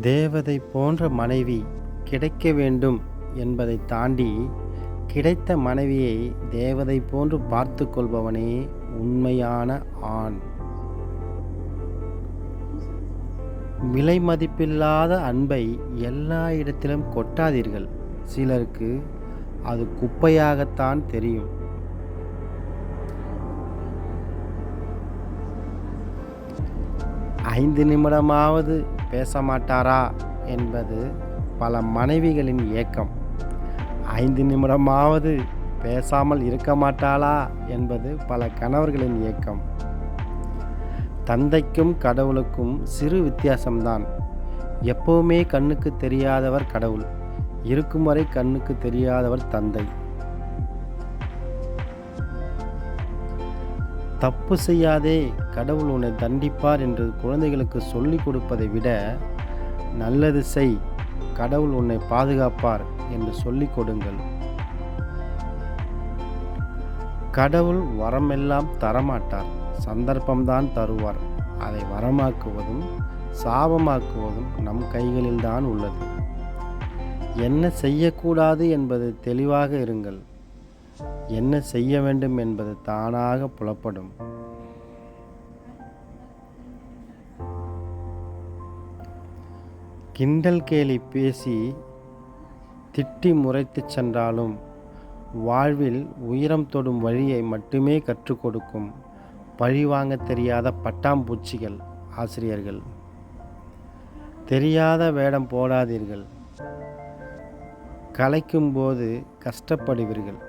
தேவதை போன்ற மனைவி கிடைக்க வேண்டும் என்பதை தாண்டி, கிடைத்த மனைவியை தேவதை போன்று பார்த்து கொள்பவனே உண்மையான ஆண். விலை மதிப்பில்லாத அன்பை எல்லா இடத்திலும் கொட்டாதீர்கள். சிலருக்கு அது குப்பையாகத்தான் தெரியும். ஐந்து நிமிடமாவது பேச மாட்டாரா என்பது பல மனைவிகளின் ஏக்கம். 5 நிமிடமாவது பேசாமல் இருக்க மாட்டாளா என்பது பல கணவர்களின் ஏக்கம். தந்தைக்கும் கடவுளுக்கும் சிறு வித்தியாசம்தான். எப்பவுமே கண்ணுக்கு தெரியாதவர் கடவுள், இருக்கும் வரை கண்ணுக்கு தெரியாதவர் தந்தை. தப்பு செய்யாதே, கடவுள் உன்னை தண்டிப்பார் என்று குழந்தைகளுக்கு சொல்லிக் கொடுப்பதை விட, நல்லது செய், கடவுள் உன்னை பாதுகாப்பார் என்று சொல்லிக் கொடுங்கள். கடவுள் வரமெல்லாம் தரமாட்டார், சந்தர்ப்பம்தான் தருவார். அதை வரமாக்குவதும் சாபமாக்குவதும் நம் கைகளில்தான் உள்ளது. என்ன செய்யக்கூடாது என்பது தெளிவாக இருங்கள். என்ன செய்ய வேண்டும் என்பது தானாக புலப்படும். கிண்டல் கேலி பேசி திட்டி முறைத்துச் சென்றாலும் வாழ்வில் உயரம் தொடும் வழியை மட்டுமே கற்றுக் கொடுக்கும் பழி வாங்க தெரியாத பட்டாம்பூச்சிகள் ஆசிரியர்கள். தெரியாத வேடம் போடாதீர்கள். கலைக்கும் போது கஷ்டப்படுவீர்கள்.